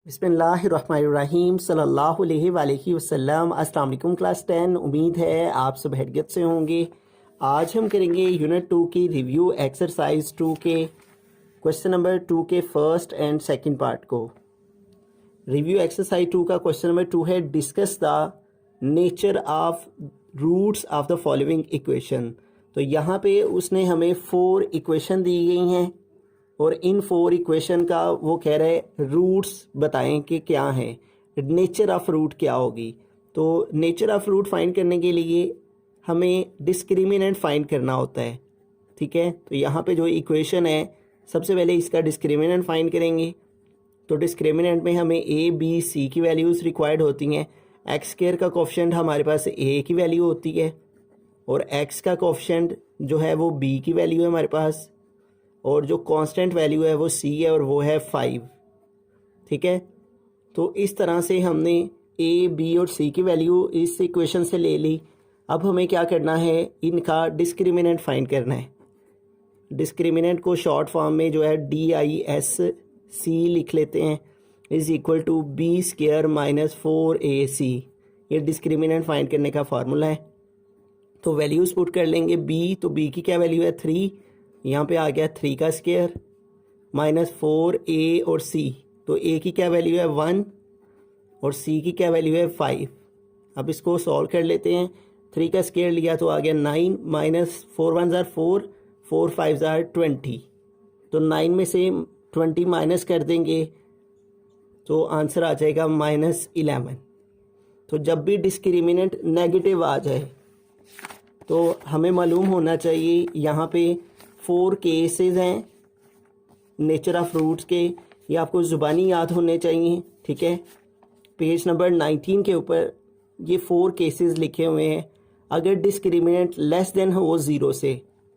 बिस्मिल्लाहिर्रहमानिर्रहीम सल्लल्लाहु अलैहि वसल्लम। अस्सलाम वालेकुम क्लास 10। उम्मीद है आप सब हैरियत से होंगे। आज हम करेंगे यूनिट 2 की रिव्यू एक्सरसाइज 2 के क्वेश्चन नंबर 2 के फर्स्ट एंड सेकंड पार्ट को। रिव्यू एक्सरसाइज 2 का क्वेश्चन नंबर 2 है discuss the nature of roots of the following equation. तो यहाँ पे उसने हमें 4 इक्वेशन दी गई हैं और इन 4 इक्वेशन का वो कह रहे रूट्स बताएं कि क्या है, नेचर ऑफ रूट क्या होगी। तो नेचर ऑफ रूट फाइंड करने के लिए हमें डिस्क्रिमिनेंट फाइंड करना होता है, ठीक है। तो यहाँ पे जो इक्वेशन है सबसे पहले इसका डिस्क्रिमिनेंट फाइंड करेंगे। तो डिस्क्रिमिनेंट में हमें ए बी सी की वैल्यूज़ रिक्वायर्ड होती हैं। एक्स स्क्वायर का कोफिशिएंट हमारे पास ए की वैल्यू होती है और एक्स का कोफिशिएंट जो है वो बी की वैल्यू है हमारे पास, और जो कांस्टेंट वैल्यू है वो सी है और वो है 5, ठीक है। तो इस तरह से हमने ए बी और सी की वैल्यू इस इक्वेशन से ले ली। अब हमें क्या करना है, इनका डिस्क्रिमिनेंट फाइंड करना है। डिस्क्रिमिनेंट को शॉर्ट फॉर्म में जो है DISC लिख लेते हैं, is equal to B square minus 4AC। ये डिस्क्रिमिनेंट फाइंड करने का फार्मूला है। तो वैल्यूज़ पुट कर लेंगे। बी, तो बी की क्या वैल्यू है 3, यहाँ पे आ गया 3 का स्क्वायर माइनस 4A और C, तो A की क्या वैल्यू है 1 और C की क्या वैल्यू है 5। अब इसको सॉल्व कर लेते हैं। 3 का स्क्वायर लिया तो आ गया 9 माइनस 4 1 ज़ार 4, 4 5 ज़ार 20। तो 9 में से 20 माइनस कर देंगे तो आंसर आ जाएगा -11। तो जब भी डिस्क्रिमिनेंट नेगेटिव आ जाए तो हमें मालूम होना चाहिए, यहाँ पे 4 केसेस हैं नेचर ऑफ रूट्स के, ये आपको ज़ुबानी याद होने चाहिए, ठीक है। पेज नंबर 19 के ऊपर ये 4 केसेस लिखे हुए हैं। अगर डिस्क्रिमिनेंट लेस देन हो 0 से,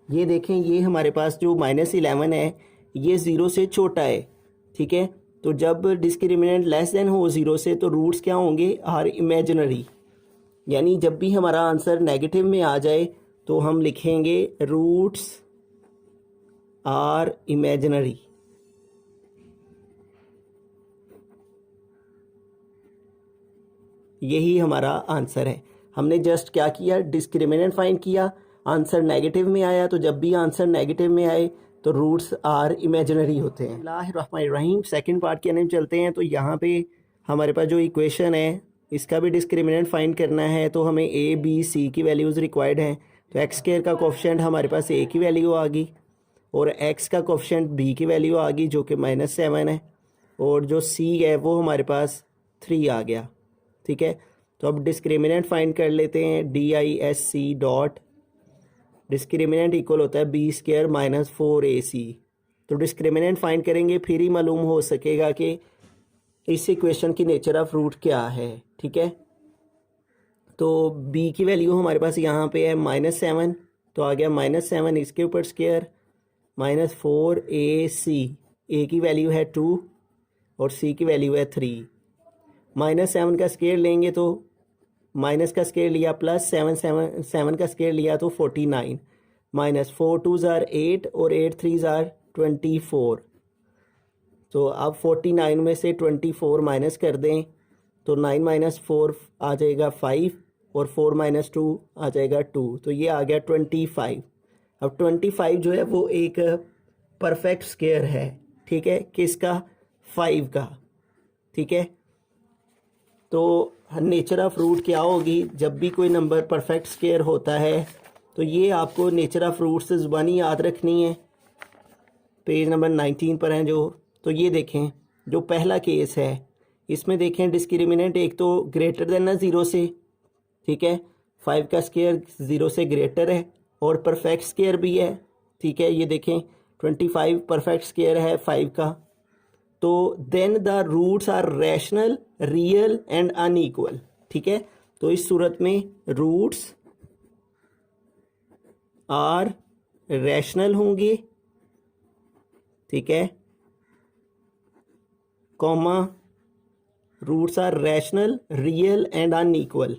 ये देखें ये हमारे पास जो -11 है ये 0 से छोटा है, ठीक है। तो जब डिस्क्रिमिनेंट लेस देन हो 0 से तो रूट्स क्या होंगे, आर इमेजिनरी। यानी जब भी हमारा आंसर नेगेटिव में आ जाए तो हम लिखेंगे रूट्स आर इमेजिनरी। यही हमारा आंसर है। हमने जस्ट क्या किया, डिस्क्रिमिनेंट फाइंड किया, आंसर नेगेटिव में आया। तो जब भी आंसर नेगेटिव में आए तो रूट्स आर इमेजिनरी होते हैं। बिस्मिल्लाहिर्रहमानिर्रहीम। सेकंड पार्ट के अंदर चलते हैं। तो यहाँ पे हमारे पास जो इक्वेशन है इसका भी डिस्क्रिमिनेंट फाइंड करना है। तो हमें ए बी सी की वैल्यूज़ रिक्वायर्ड हैं। तो एक्स स्क्वायर का कोफिशिएंट हमारे पास ए की वैल्यू आ गई और एक्स का कोफिशिएंट बी की वैल्यू आ गई जो कि -7 है, और जो सी है वो हमारे पास 3 आ गया, ठीक है। तो अब डिस्क्रिमिनेंट फाइंड कर लेते हैं। DISC डॉट डिस्क्रिमिनेंट इक्वल होता है बी स्क्वायर माइनस 4AC। तो डिस्क्रिमिनेंट फाइंड करेंगे फिर ही मालूम हो सकेगा कि इस इक्वेशन की नेचर ऑफ रूट क्या है, ठीक है। तो बी की वैल्यू हमारे पास यहाँ पे है -7, तो आ गया -7 इसके ऊपर स्क्वायर माइनस 4AC। ए की वैल्यू है 2 और सी की वैल्यू है 3। -7 का स्क्वायर लेंगे तो माइनस का स्क्वायर लिया प्लस 7 का स्क्वायर लिया तो 49, माइनस 4 2 ज़ार 8 और 8 3 ज़ार 24। तो अब 49 में से 24 माइनस कर दें तो 9 माइनस 4 आ जाएगा 5 और 4 माइनस 2 आ जाएगा 2। तो ये आ गया 25। अब 25 जो है वो एक परफेक्ट स्क्वायर है, ठीक है। किसका, 5 का, ठीक है। तो नेचर ऑफ रूट क्या होगी, जब भी कोई नंबर परफेक्ट स्क्वायर होता है तो ये आपको नेचर ऑफ रूट से ज़ुबानी याद रखनी है। पेज नंबर 19 पर हैं जो, तो ये देखें जो पहला केस है इसमें देखें डिस्क्रिमिनेंट एक तो ग्रेटर देन ना 0 से, ठीक है। 5 का स्क्वायर 0 से ग्रेटर है और परफेक्ट स्क्वायर भी है, ठीक है। ये देखें 25 परफेक्ट स्क्वायर है 5 का। तो then the roots are rational, real and unequal, ठीक है। तो इस सूरत में रूट्स आर रैशनल होंगे, ठीक है, comma roots are rational, real and unequal,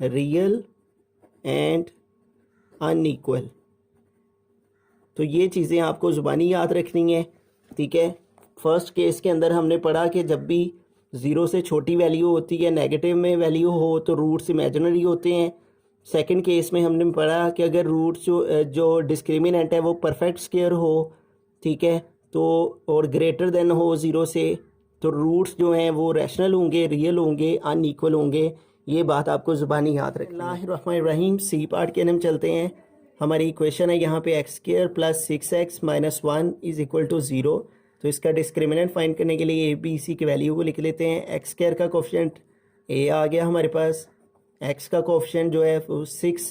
real and unequal. तो ये चीज़ें आपको ज़ुबानी याद रखनी है, ठीक है। फर्स्ट केस के अंदर हमने पढ़ा कि जब भी ज़ीरो से छोटी वैल्यू होती है, नेगेटिव में वैल्यू हो, तो रूट्स इमेजिनरी होते हैं। सेकंड केस में हमने पढ़ा कि अगर रूट्स जो डिस्क्रिमिनेंट है वो परफेक्ट स्क्वायर हो, ठीक है, तो और ग्रेटर देन हो ज़ीरो से, तो रूट्स जो हैं वो रैशनल होंगे, रियल होंगे, अनइक्वल होंगे। ये बात आपको ज़ुबानी याद रखनी है। सी पार्ट के अंदर हम चलते हैं। हमारी इक्वेशन है यहाँ पे x square plus 6x minus 1 is equal to 0। तो इसका डिस्क्रिमिनेंट फाइंड करने के लिए ए बी सी की वैल्यू को लिख लेते हैं। एक्स स्क्वायर का कोफिशिएंट ए आ गया हमारे पास, एक्स का कोफिशिएंट जो है वो 6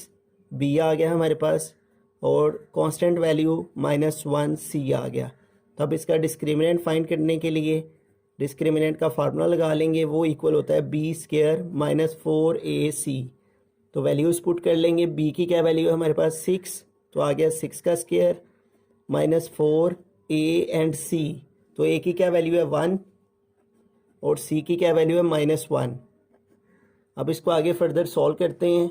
बी आ गया हमारे पास, और कांस्टेंट वैल्यू -1 सी आ गया। तो अब इसका डिस्क्रिमिनेंट फाइंड करने के लिए डिस्क्रिमिनेंट का फार्मूला लगा लेंगे, वो इक्वल होता है बी स्क्वायर माइनस 4ac। तो वैल्यूज पुट कर लेंगे। बी की क्या वैल्यू है हमारे पास 6, तो आ गया 6 का square minus 4a and c। तो a की क्या वैल्यू है 1 और c की क्या वैल्यू है -1। अब इसको आगे फर्दर सॉल्व करते हैं।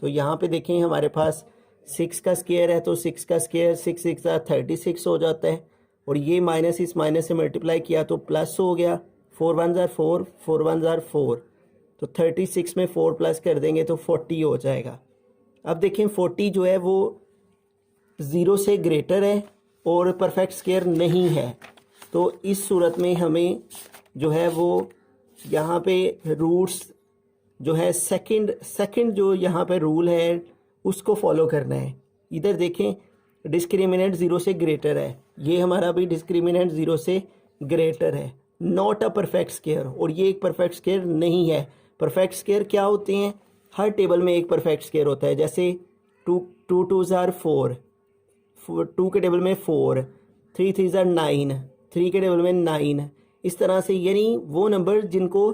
तो यहाँ पे देखें हमारे पास 6 का स्क्वायर है, तो 6 का स्क्वायर 6 6 36 हो जाता है, और ये माइनस इस माइनस से मल्टीप्लाई किया तो प्लस हो गया। 4 1 4, 4 1 4, तो 36 में 4 प्लस कर देंगे तो 40 हो जाएगा। अब देखें 40 जो है वो 0 से ग्रेटर है और परफेक्ट स्क्वायर नहीं है। तो इस सूरत में हमें जो है वो यहाँ पे रूट्स जो है सेकंड जो यहाँ पे रूल है उसको फॉलो करना है। इधर देखें डिस्क्रिमिनेंट 0 से ग्रेटर है, ये हमारा भी डिस्क्रिमिनेंट 0 से ग्रेटर है, नॉट अ परफेक्ट स्क्वायर, और ये एक परफेक्ट स्क्वायर नहीं है। परफेक्ट स्क्वायर क्या होते हैं? हर टेबल में एक परफेक्ट स्क्वायर होता है। जैसे 2 2 आर 4, 2 के टेबल में 4, 3 3 आर 9, 3 के टेबल में 9, इस तरह से, यानी वो नंबर जिनको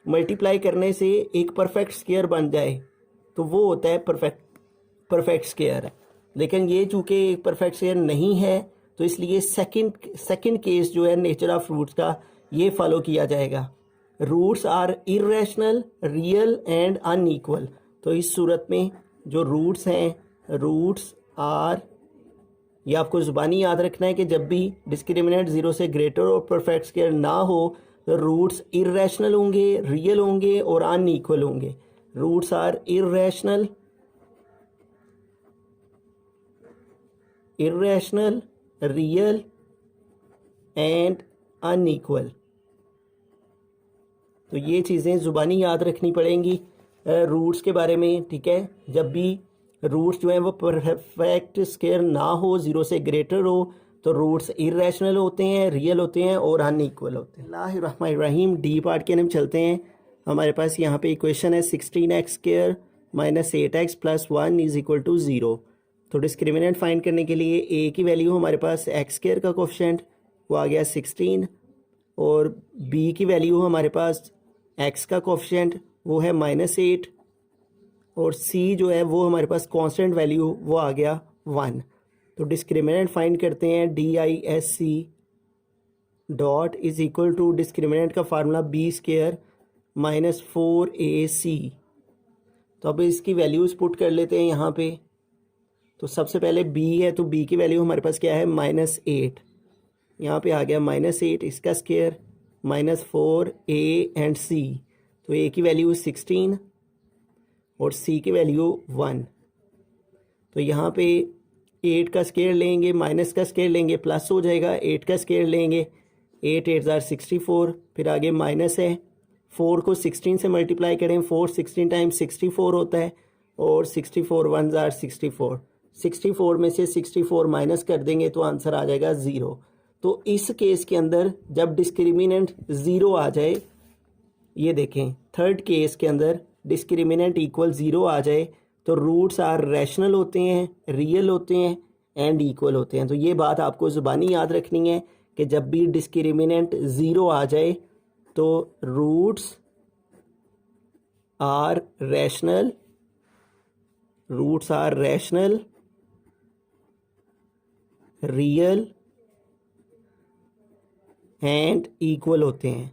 मल्टीप्लाई करने से एक परफेक्ट स्क्वायर बन जाए तो वो होता है परफेक्ट स्क्वायर। लेकिन ये चूँकि एक परफेक्ट स्क्वायर नहीं है, तो इसलिए सेकंड केस जो है नेचर ऑफ रूट्स का ये फॉलो किया जाएगा। Roots are irrational, real and unequal. तो इस सूरत में जो रूट्स हैं, रूट्स आर, ये आपको ज़ुबानी याद रखना है कि जब भी डिस्क्रिमिनेंट 0 से ग्रेटर और परफेक्ट स्क्वायर ना हो तो रूट्स इरेशनल होंगे, रियल होंगे और अनइक्वल होंगे। Roots are irrational, real and unequal. तो ये चीज़ें ज़ुबानी याद रखनी पड़ेंगी रूट्स के बारे में, ठीक है। जब भी रूट्स जो हैं वो परफेक्ट स्क्वायर ना हो, 0 से ग्रेटर हो, तो रूट्स इरेशनल होते हैं, रियल होते हैं और अनइक्वल होते हैं। बिस्मिल्लाहिर्रहमानिर्रहीम। डी पार्ट के हम चलते हैं। हमारे पास यहाँ पे इक्वेशन है 16x square minus 8x plus 1 is equal to 0। तो डिस्क्रिमिनेंट फाइंड करने के लिए a की वैल्यू हमारे पास एक्स स्क्वायर का कोफिशिएंट वो आ गया 16, और b की वैल्यू हमारे पास x का कोफिशिएंट वो है -8, और c जो है वो हमारे पास कांस्टेंट वैल्यू वो आ गया 1। तो डिस्क्रिमिनेंट फाइंड करते हैं। DISC dot is equal to discriminant का formula b square minus 4ac। तो अब इसकी वैल्यूज़ पुट कर लेते हैं यहाँ पे। तो सबसे पहले b है, तो b की वैल्यू हमारे पास क्या है -8, यहाँ पे आ गया -8, इसका स्क्वायर -4a एंड c। तो a की वैल्यू 16 और c की वैल्यू 1। तो यहाँ पे 8 का स्क्वायर लेंगे, माइनस का स्क्वायर लेंगे, प्लस हो जाएगा। 8 का स्क्वायर लेंगे, 8 8 64, फिर आगे माइनस है। 4 को 16 से मल्टीप्लाई करें, 4 16 टाइम्स 64 होता है, और 64 1 64। 64 में से 64 माइनस कर देंगे तो आंसर आ जाएगा 0। तो इस केस के अंदर जब डिस्क्रिमिनेंट 0 आ जाए, ये देखें थर्ड केस के अंदर डिस्क्रिमिनेंट इक्वल 0 आ जाए, तो रूट्स आर रैशनल होते हैं, रियल होते हैं एंड इक्वल होते हैं। तो ये बात आपको ज़ुबानी याद रखनी है कि जब भी डिस्क्रिमिनेंट 0 आ जाए तो roots are rational, real and equal होते हैं,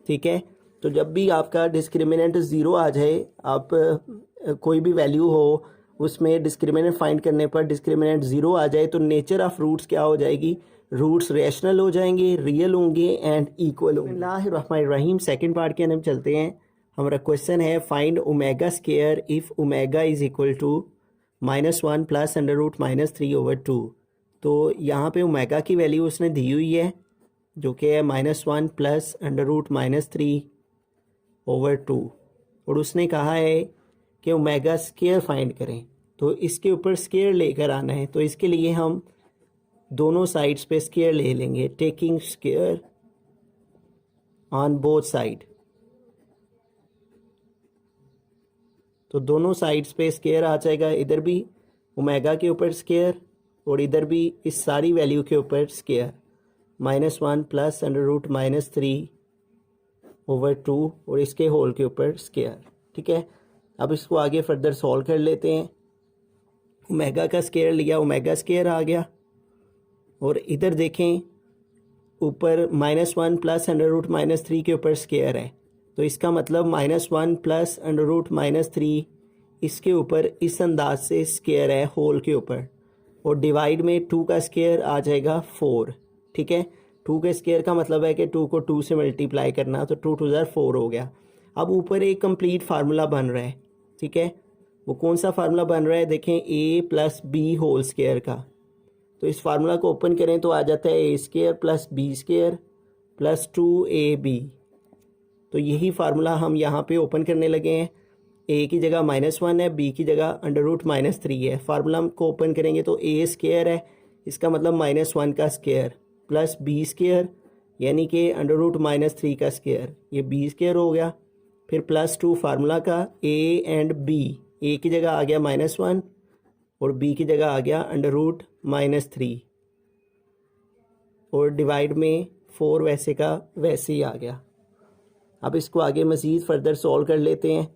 ठीक है। तो जब भी आपका डिस्क्रिमिनेंट 0 आ जाए, आप कोई भी वैल्यू हो उसमें डिस्क्रिमिनेंट फाइंड करने पर डिस्क्रिमिनेंट 0 आ जाए, तो नेचर ऑफ रूट्स क्या हो जाएगी? रूट्स रैशनल हो जाएंगे, रियल होंगे एंड इक्वल होंगे। बिस्मिल्लाहिर्रहमानिर्रहीम, सेकंड पार्ट के अंदर चलते हैं। हमारा क्वेश्चन है find omega square if omega is equal to -1 plus under root -3/2। तो यहाँ पे ओमेगा की वैल्यू उसने दी हुई है जो कि है -1 प्लस अंडर रूट -3/2 और उसने कहा है कि ओमेगा स्क्वायर फाइंड करें। तो इसके ऊपर स्क्वायर लेकर आना है, तो इसके लिए हम दोनों साइड्स पे स्क्वायर ले लेंगे, taking square on both side. तो दोनों साइड्स पे स्क्वायर आ जाएगा, इधर भी ओमेगा के ऊपर स्क्वायर और इधर भी इस सारी वैल्यू के ऊपर स्क्वायर, -1 प्लस अंडर रूट -3/2 और इसके होल के ऊपर स्क्वायर। ठीक है, अब इसको आगे फर्दर सॉल्व कर लेते हैं। ओमेगा का स्क्वायर लिया, ओमेगा स्क्वायर आ गया और इधर देखें ऊपर -1 प्लस अंडर रूट -3 के ऊपर स्क्वायर है, तो इसका मतलब -1 प्लस अंडर रूट -3 इसके ऊपर इस अंदाज से स्क्वायर है होल के ऊपर, और डिवाइड में 2 का स्क्वायर आ जाएगा 4। ठीक है, 2 के स्क्वायर का मतलब है कि 2 को 2 से मल्टीप्लाई करना, तो 2 2 ज़ार 4 हो गया। अब ऊपर एक कंप्लीट फार्मूला बन रहा है। ठीक है, वो कौन सा फार्मूला बन रहा है, देखें a plus b whole square का। तो इस फार्मूला को ओपन करें तो आ जाता है a square plus b square plus 2ab। तो यही फार्मूला हम यहाँ पे ओपन करने लगे हैं। a की जगह -1 है, b की जगह अंडर रूट -3 है। फार्मूला को ओपन करेंगे तो a स्क्वायर है, इसका मतलब -1 का स्क्वायर प्लस बी स्क्वायर यानी कि अंडर रूट -3 का स्क्वायर, ये बी स्क्वायर हो गया। फिर प्लस 2 फार्मूला का a एंड b, a की जगह आ गया -1 और b की जगह आ गया अंडर रूट -3 और डिवाइड में 4 वैसे का वैसे ही आ गया। अब इसको आगे मज़ीद फर्दर सॉल्व कर लेते हैं।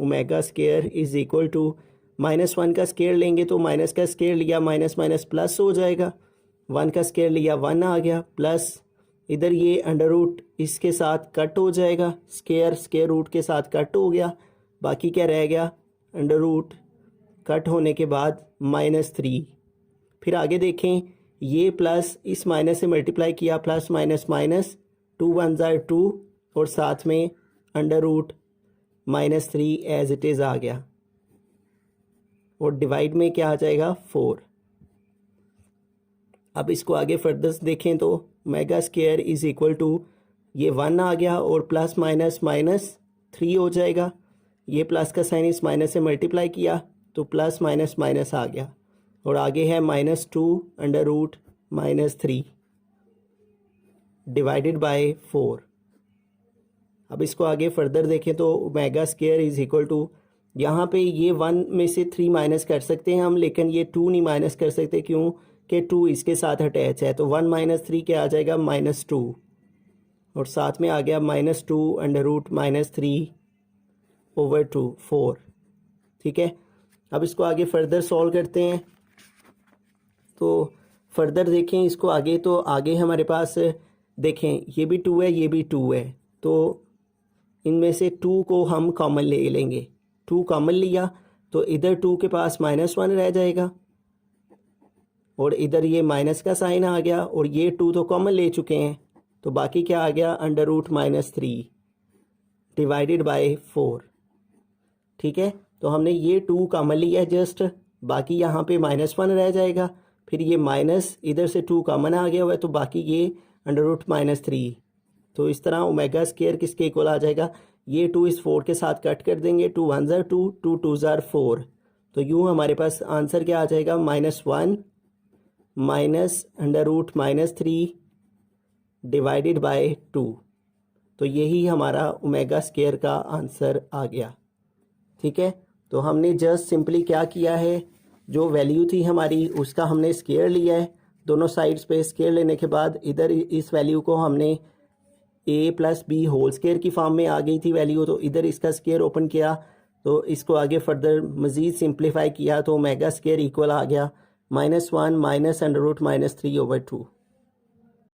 Omega square is equal to -1 का स्क्वायर लेंगे तो माइनस का स्क्वायर लिया माइनस माइनस प्लस हो जाएगा, 1 का स्क्वायर लिया 1 आ गया, प्लस इधर ये अंडर रूट इसके साथ कट हो जाएगा, स्क्वायर रूट के साथ कट हो गया, बाकी क्या रह गया, अंडर रूट कट होने के बाद -3। फिर आगे देखें, ये प्लस इस माइनस से मल्टीप्लाई किया, प्लस माइनस माइनस 2 1 ज़ार 2 और साथ में under root -3 as it is आ गया और डिवाइड में क्या आ जाएगा 4। अब इसको आगे फर्दर देखें तो omega square is equal to ये 1 आ गया और प्लस माइनस माइनस 3 हो जाएगा, ये प्लस का साइन इस माइनस से मल्टीप्लाई किया तो प्लस माइनस माइनस आ गया और आगे है -2 अंडर रूट -3 डिवाइडेड बाय 4। अब इसको आगे फर्दर देखें तो omega square is equal to, यहाँ पे ये 1 में से 3 माइनस कर सकते हैं हम, लेकिन ये 2 नहीं माइनस कर सकते, क्यों कि 2 इसके साथ अटैच है। तो 1 - 3 क्या आ जाएगा -2 और साथ में आ गया -2 अंडर रूट -3/2 4। ठीक है, अब इसको आगे फर्दर सॉल्व करते हैं। तो फर्दर देखें इसको आगे, तो आगे हमारे पास देखें ये भी 2 है, ये भी 2 है, तो इनमें से 2 को हम कॉमन ले लेंगे। 2 कॉमन लिया तो इधर 2 के पास -1 रह जाएगा और इधर ये माइनस का साइन आ गया और ये 2 तो कॉमन ले चुके हैं, तो बाकी क्या आ गया अंडर रूट -3 डिवाइडेड बाय 4। ठीक है, तो हमने ये 2 कॉमन लिया जस्ट, बाकी यहाँ पे -1 रह जाएगा, फिर ये माइनस इधर से 2 कॉमन आ गया हुआ है तो बाकी ये अंडर रूट -3। तो इस तरह ओमेगा स्क्वायर किसके इक्वल आ जाएगा, ये 2 इस 4 के साथ कट कर देंगे, 2 1 ज़ार 2 2 2 ज़ार 4। तो यूँ हमारे पास आंसर क्या आ जाएगा, -1 minus under root -3 divided by 2। तो यही हमारा ओमेगा स्क्वायर का आंसर आ गया। ठीक है, तो हमने जस्ट सिंपली क्या किया है, जो वैल्यू थी हमारी उसका हमने स्क्वायर लिया है, दोनों साइड्स पे स्क्वायर लेने के बाद इधर इस वैल्यू को हमने a plus b whole square की फॉर्म में आ गई थी वैल्यू, तो इधर इसका स्क्वायर ओपन किया तो इसको आगे फर्दर मज़ीद सिंप्लीफाई किया तो ओमेगा स्क्वायर इक्वल आ गया -1 माइनस अंडर रूट -3/2।